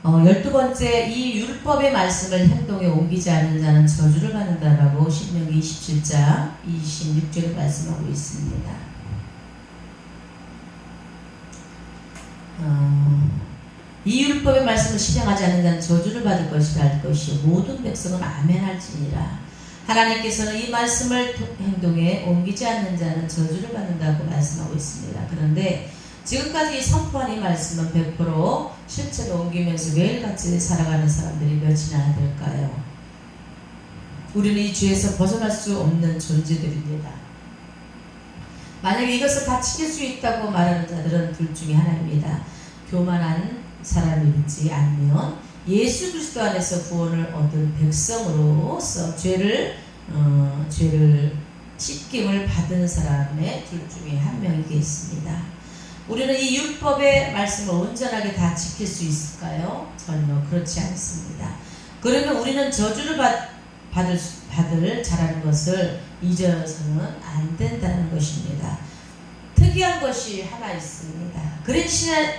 12번째, 이 율법의 말씀을 행동에 옮기지 않는 자는 저주를 받는다라고 신명기 27장 26절에 말씀하고 있습니다. 이 율법의 말씀을 실행하지 않는 자는 저주를 받을 것이라 할 것이요 모든 백성은 아멘할지니라. 하나님께서는 이 말씀을 행동에 옮기지 않는 자는 저주를 받는다고 말씀하고 있습니다. 그런데 지금까지 선포한 이 말씀은 100% 실제로 옮기면서 매일같이 살아가는 사람들이 몇이나 될까요? 우리는 이 죄에서 벗어날 수 없는 존재들입니다. 만약에 이것을 다 지킬 수 있다고 말하는 자들은 둘 중에 하나입니다. 교만한 사람이지 않으면 예수 그리스도 안에서 구원을 얻은 백성으로서 죄를 씻김을 받은 사람의 둘 중에 한 명이겠습니다. 우리는 이 율법의 말씀을 온전하게 다 지킬 수 있을까요? 전혀 그렇지 않습니다. 그러면 우리는 저주를 받을 자라는 것을 잊어서는 안 된다는 것입니다. 특이한 것이 하나 있습니다.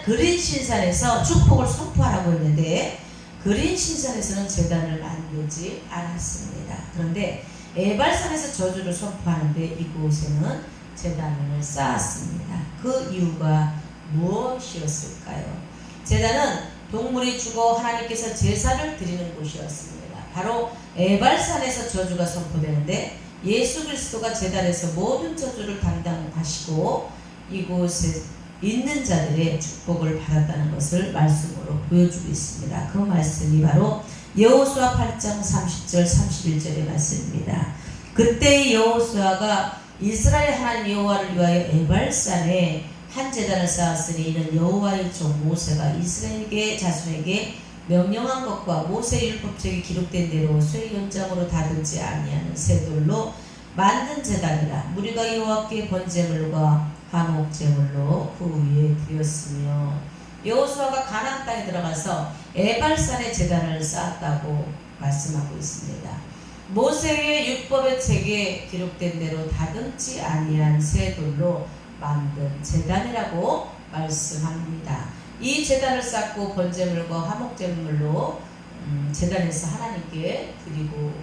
그린신산에서 축복을 선포하라고 했는데 그린신산에서는 제단을 만들지 않았습니다. 그런데 에발산에서 저주를 선포하는데 이곳에는 제단을 쌓았습니다. 그 이유가 무엇이었을까요? 제단은 동물이 죽어 하나님께서 제사를 드리는 곳이었습니다. 바로 에발산에서 저주가 선포되는데 예수 그리스도가 제단에서 모든 저주를 담당하시고 이곳에 있는 자들의 축복을 받았다는 것을 말씀으로 보여주고 있습니다. 그 말씀이 바로 여호수아 8장 30절 31절의 말씀입니다. 그때의 여호수아가 이스라엘 하나님 여호와를 위하여 에발산에 한 제단을 쌓았으니 이는 여호와의 종 모세가 이스라엘 자손에게 명령한 것과 모세 율법책에 기록된 대로 쇠 연장으로 다듬지 아니하는 쇠돌로 만든 제단이라. 무리가 여호와께 번제물과 화목제물로 그 위에 드렸으며. 여호수아가 가나안 땅에 들어가서 에발산에 제단을 쌓았다고 말씀하고 있습니다. 모세의 율법의 책에 기록된 대로 다듬지 아니한 쇠돌로 만든 제단이라고 말씀합니다. 이 제단을 쌓고 번제물과 화목제물로 제단에서 하나님께 드리고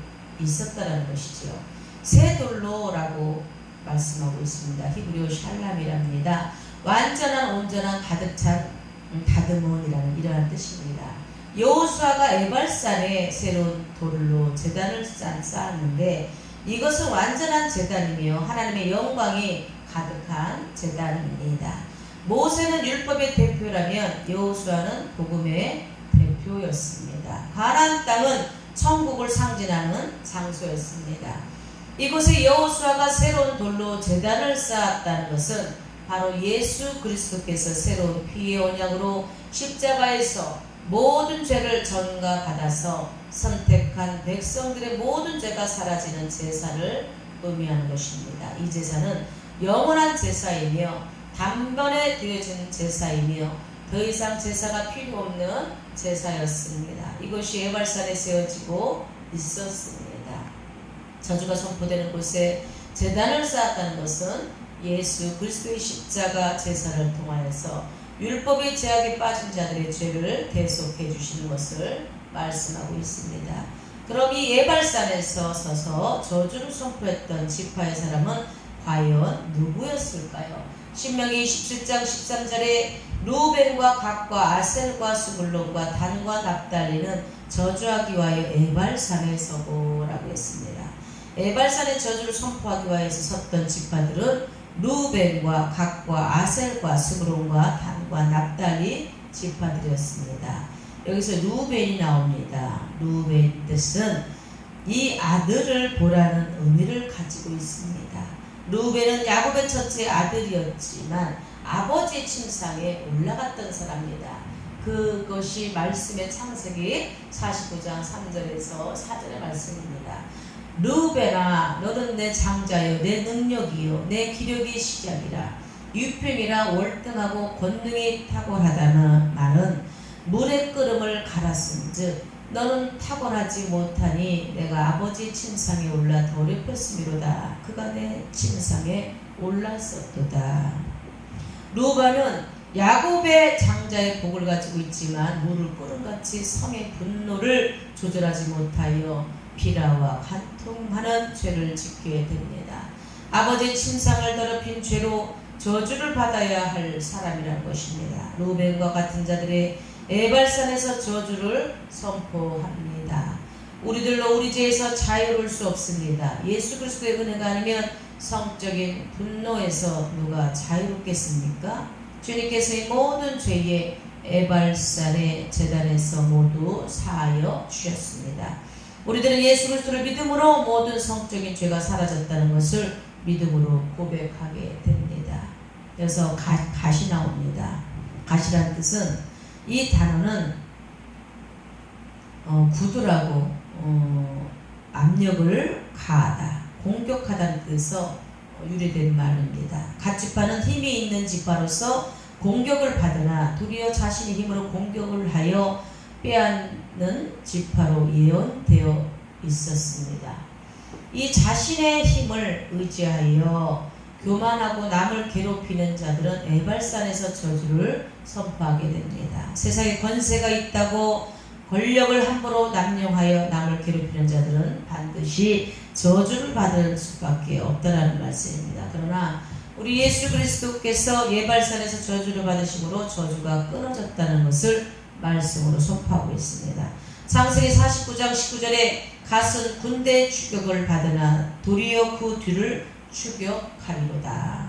있었다는 것이죠. 쇠돌로라고 말씀하고 있습니다. 히브리어 샬람이랍니다. 완전한, 온전한, 가득 찬 다듬은이라는 이러한 뜻입니다. 여호수아가 에발산에 새로운 돌로 제단을 쌓았는데 이것은 완전한 제단이며 하나님의 영광이 가득한 제단입니다. 모세는 율법의 대표라면 여호수아는 복음의 대표였습니다. 가나안 땅은 천국을 상징하는 장소였습니다. 이곳에 여호수아가 새로운 돌로 제단을 쌓았다는 것은 바로 예수 그리스도께서 새로운 피의 언약으로 십자가에서 모든 죄를 전가받아서 선택한 백성들의 모든 죄가 사라지는 제사를 의미하는 것입니다. 이 제사는 영원한 제사이며 단번에 드려진 제사이며 더 이상 제사가 필요 없는 제사였습니다. 이것이 에발산에 세워지고 있었습니다. 저주가 선포되는 곳에 제단을 쌓았다는 것은 예수 그리스도의 십자가 제사를 통하여서 율법의 제약에 빠진 자들의 죄를 대속해 주시는 것을 말씀하고 있습니다. 그럼 이 에발산에서 서서 저주를 선포했던 지파의 사람은 과연 누구였을까요? 신명기 27장 13절에 루벤과 갓과 아셀과 스불론과 단과 납달리는 저주하기 위하여 에발산에 서고라고 했습니다. 에발산에 저주를 선포하기 위해서 섰던 지파들은 루벤과 갓과 아셀과 스불론과 단과 납달리 지파들이었습니다. 여기서 루벤이 나옵니다. 루벤 뜻은 이 아들을 보라는 의미를 가지고 있습니다. 루벤은 야곱의 첫째 아들이었지만 아버지의 침상에 올라갔던 사람입니다. 그것이 말씀의 창세기 49장 3절에서 4절의 말씀입니다. 루벤아 너는 내 장자여 내 능력이요 내 기력이 시작이라. 유평이라 월등하고 권능이 탁월하다는 말은 물의 끓음을 갈았은즉 너는 타고나지 못하니 내가 아버지 침상에 올라 더럽혔음이로다. 그가 내 침상에 올랐었도다. 루벤은 야곱의 장자의 복을 가지고 있지만 물을 끓음같이 성의 분노를 조절하지 못하여 비라와 간통하는 죄를 짓게 됩니다. 아버지의 침상을 더럽힌 죄로 저주를 받아야 할 사람이라는 것입니다. 루벤과 같은 자들의 에발산에서 저주를 선포합니다. 우리들로 우리 죄에서 자유로울 수 없습니다. 예수 그리스도의 은혜가 아니면 성적인 분노에서 누가 자유롭겠습니까? 주님께서 이 모든 죄의 에발산의 제단에서 모두 사하여 주셨습니다. 우리들은 예수 그리스도를 믿음으로 모든 성적인 죄가 사라졌다는 것을 믿음으로 고백하게 됩니다. 그래서 갓이 나옵니다. 갓이라는 뜻은 이 단어는 구두라고 압력을 가하다, 공격하다는 뜻에서 유래된 말입니다. 갓지파는 힘이 있는 지파로서 공격을 받으나 도리어 자신의 힘으로 공격을 하여 빼앗는 지파로 예언되어 있었습니다. 이 자신의 힘을 의지하여 교만하고 남을 괴롭히는 자들은 에발산에서 저주를 선포하게 됩니다. 세상에 권세가 있다고 권력을 함부로 남용하여 남을 괴롭히는 자들은 반드시 저주를 받을 수밖에 없다라는 말씀입니다. 그러나 우리 예수 그리스도께서 예발산에서 저주를 받으심으로 저주가 끊어졌다는 것을 말씀으로 선포하고 있습니다. 창세기 49장 19절에 갓은 군대 추격을 받으나 도리어 그 뒤를 추격하리로다.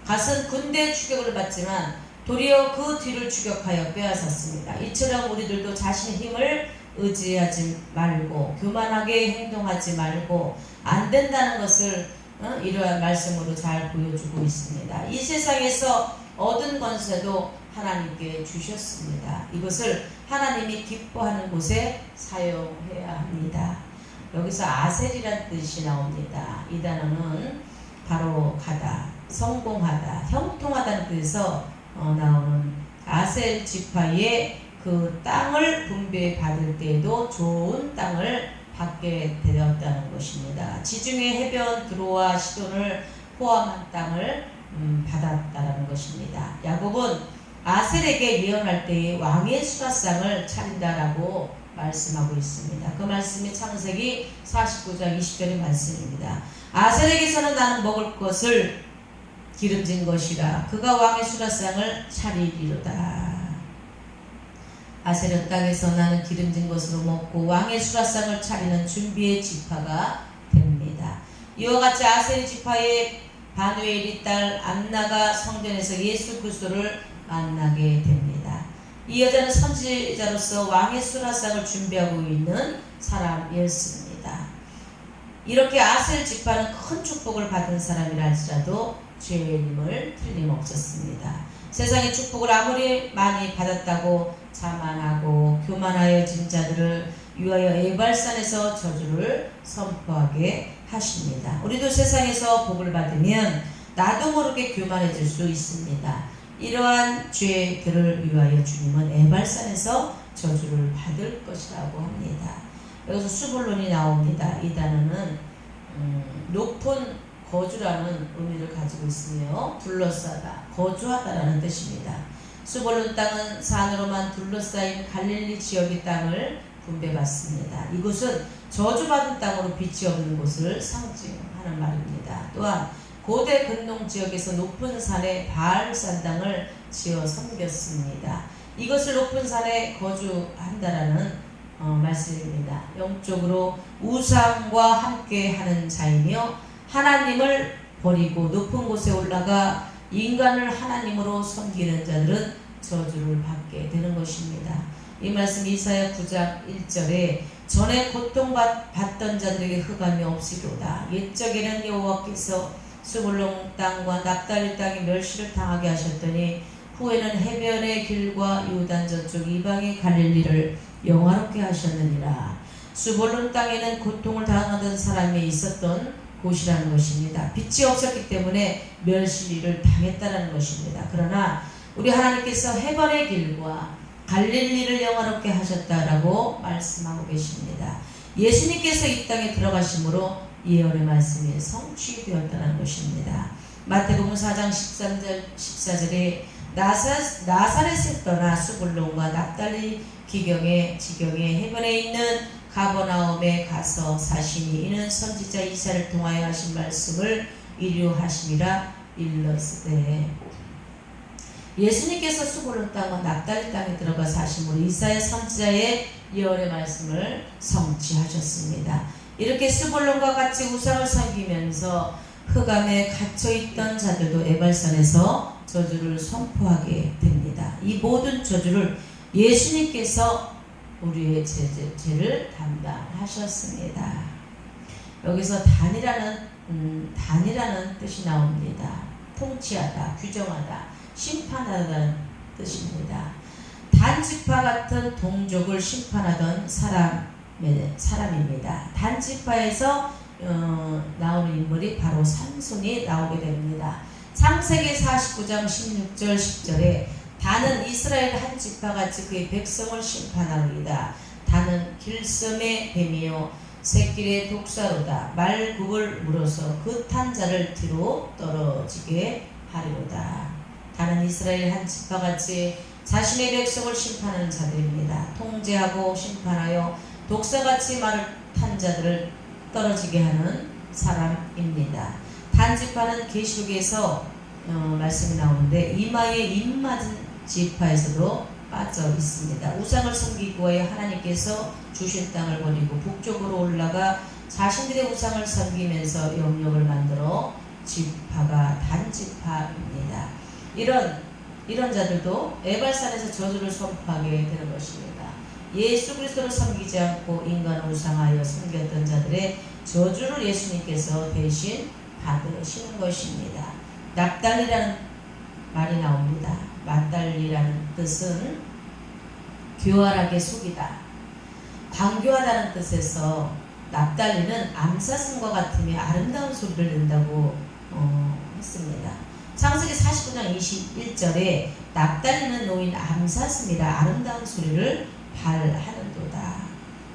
갓은 군대 추격을 받지만 도리어 그 뒤를 추격하여 빼앗았습니다. 이처럼 우리들도 자신의 힘을 의지하지 말고 교만하게 행동하지 말고 안 된다는 것을 이러한 말씀으로 잘 보여주고 있습니다. 이 세상에서 얻은 권세도 하나님께 주셨습니다. 이것을 하나님이 기뻐하는 곳에 사용해야 합니다. 여기서 아셀이라는 뜻이 나옵니다. 이 단어는 바로 가다, 성공하다, 형통하다는 뜻에서 나오는 아셀 지파의 그 땅을 분배받을 때에도 좋은 땅을 받게 되었다는 것입니다. 지중해 해변 드로와 시돈을 포함한 땅을 받았다는 것입니다. 야곱은 아셀에게 예언할 때에 왕의 수라상을 차린다라고 말씀하고 있습니다. 그 말씀이 창세기 49장 20절의 말씀입니다. 아셀에게서는 나는 먹을 것을 기름진 것이라 그가 왕의 수라상을 차리리로다. 아셀의 땅에서 나는 기름진 것으로 먹고 왕의 수라상을 차리는 준비의 지파가 됩니다. 이와 같이 아셀 지파의 바누엘이 딸 안나가 성전에서 예수 그리스도를 만나게 됩니다. 이 여자는 선지자로서 왕의 수라상을 준비하고 있는 사람이었습니다. 이렇게 아셀 지파는 큰 축복을 받은 사람이라 할지라도 죄인임을 틀림없었습니다. 세상의 축복을 아무리 많이 받았다고 자만하고 교만하여진 자들을 위하여 에발산에서 저주를 선포하게 하십니다. 우리도 세상에서 복을 받으면 나도 모르게 교만해질 수 있습니다. 이러한 죄들을 위하여 주님은 에발산에서 저주를 받을 것이라고 합니다. 여기서 수불론이 나옵니다. 이 단어는 높은 거주라는 의미를 가지고 있으며 둘러싸다, 거주하다라는 뜻입니다. 수불론 땅은 산으로만 둘러싸인 갈릴리 지역의 땅을 분배받습니다. 이곳은 저주받은 땅으로 빛이 없는 곳을 상징하는 말입니다. 또한 고대 근동 지역에서 높은 산에 바알산당을 지어 섬겼습니다. 이것을 높은 산에 거주한다라는 말씀입니다. 영적으로 우상과 함께하는 자이며 하나님을 버리고 높은 곳에 올라가 인간을 하나님으로 섬기는 자들은 저주를 받게 되는 것입니다. 이 말씀 이사야 9장 1절에 전에 고통받던 자들에게 흑암이 없으리로다. 옛적에는 여호와께서 스불론 땅과 납달리 땅에 멸시를 당하게 하셨더니 후에는 해변의 길과 요단 저쪽 이방의 갈릴리를 영화롭게 하셨느니라. 스불론 땅에는 고통을 당하던 사람이 있었던 곳이라는 것입니다. 빛이 없었기 때문에 멸시를 당했다는 것입니다. 그러나 우리 하나님께서 해변의 길과 갈릴리를 영화롭게 하셨다라고 말씀하고 계십니다. 예수님께서 이 땅에 들어가심으로 예언의 말씀이 성취되었다는 것입니다. 마태복음 4장 13절 14절에 나사렛을 떠나 수불론과 납달리 지경에 해변에 있는 가버나움에 가서 사시니 이는 선지자 이사야를 통하여 하신 말씀을 이루하심이라 일렀으되. 예수님께서 수불론 땅과 납달리 땅에 들어가 사심으로 이사야 선지자의 예언의 말씀을 성취하셨습니다. 이렇게 수불론과 같이 우상을 섬기면서 흑암에 갇혀있던 자들도 에발산에서 저주를 선포하게 됩니다. 이 모든 저주를 예수님께서 우리의 죄를 담당하셨습니다. 여기서 단이라는 뜻이 나옵니다. 통치하다, 규정하다, 심판하다는 뜻입니다. 단지파 같은 동족을 심판하던 사람입니다. 단지파에서 나오는 인물이 바로 삼손이 나오게 됩니다. 창세기 49장 16절 10절에 단은 이스라엘 한 지파같이 그의 백성을 심판하리이다. 단은 길섬의 뱀이요 새길의 독사로다. 말굽을 물어서 그 탄 자를 뒤로 떨어지게 하리로다. 단은 이스라엘 한 지파같이 자신의 백성을 심판하는 자들입니다. 통제하고 심판하여 독사같이 말을 탄 자들을 떨어지게 하는 사람입니다. 단지파는 계시록에서 말씀이 나오는데 이마에 입맞은 지파에서도 빠져 있습니다. 우상을 섬기기 위하여 하나님께서 주신 땅을 버리고 북쪽으로 올라가 자신들의 우상을 섬기면서 영역을 만들어 지파가 단지파입니다. 이런 자들도 에발산에서 저주를 선포하게 되는 것입니다. 예수 그리스도를 섬기지 않고 인간을 우상하여 섬겼던 자들의 저주를 예수님께서 대신 받으시는 것입니다. 납달리라는 말이 나옵니다. 납달리라는 뜻은 교활하게 속이다, 광교하다는 뜻에서 납달리는 암사슴과 같으며 아름다운 소리를 낸다고 했습니다. 창세기 49장 21절에 납달리는 노인 암사슴이라 아름다운 소리를 발하는도다.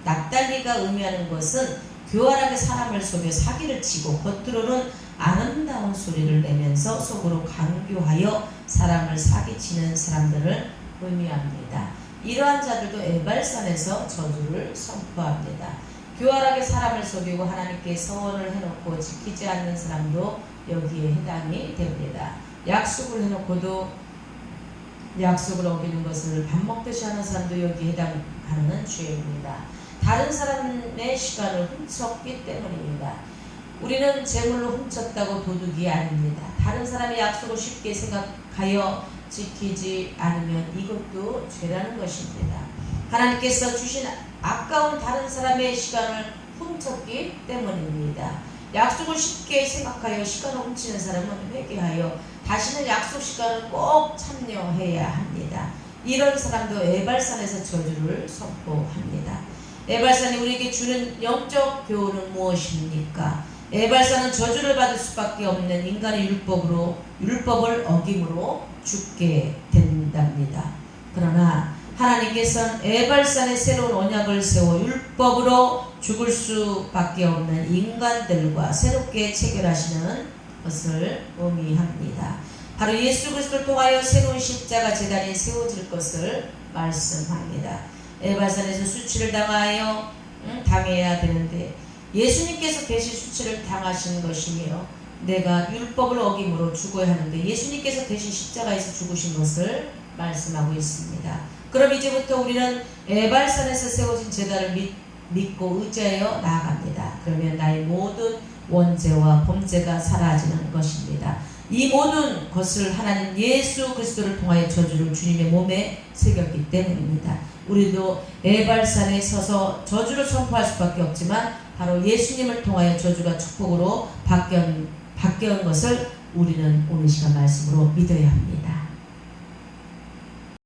납달리가 의미하는 것은 교활하게 사람을 속여 사기를 치고 겉으로는 아름다운 소리를 내면서 속으로 강교하여 사람을 사기치는 사람들을 의미합니다. 이러한 자들도 에발산에서 저주를 선포합니다. 교활하게 사람을 속이고 하나님께 서원을 해놓고 지키지 않는 사람도 여기에 해당이 됩니다. 약속을 해놓고도 약속을 어기는 것을 밥 먹듯이 하는 사람도 여기에 해당하는 죄입니다. 다른 사람의 시간을 훔쳤기 때문입니다. 우리는 재물로 훔쳤다고 도둑이 아닙니다. 다른 사람의 약속을 쉽게 생각하여 지키지 않으면 이것도 죄라는 것입니다. 하나님께서 주신 아까운 다른 사람의 시간을 훔쳤기 때문입니다. 약속을 쉽게 생각하여 시간을 훔치는 사람은 회개하여 다시는 약속 시간을 꼭 참여해야 합니다. 이런 사람도 에발산에서 저주를 선포합니다. 에발산이 우리에게 주는 영적 교훈은 무엇입니까? 에발산은 저주를 받을 수밖에 없는 인간의 율법을 어김으로 죽게 된답니다. 그러나 하나님께서는 에발산에 새로운 언약을 세워 율법으로 죽을 수밖에 없는 인간들과 새롭게 체결하시는 것을 의미합니다. 바로 예수 그리스도를 통하여 새로운 십자가 제단이 세워질 것을 말씀합니다. 에발산에서 수치를 당해야 되는데 예수님께서 대신 수치를 당하신 것이며 내가 율법을 어김으로 죽어야 하는데 예수님께서 대신 십자가에서 죽으신 것을 말씀하고 있습니다. 그럼 이제부터 우리는 에발산에서 세워진 제단을 믿고 의지하여 나아갑니다. 그러면 나의 모든 원죄와 범죄가 사라지는 것입니다. 이 모든 것을 하나님 예수 그리스도를 통하여 저주를 주님의 몸에 새겼기 때문입니다. 우리도 에발산에 서서 저주를 선포할 수밖에 없지만 바로 예수님을 통하여 저주가 축복으로 바뀌는 것을 우리는 오늘 시간 말씀으로 믿어야 합니다.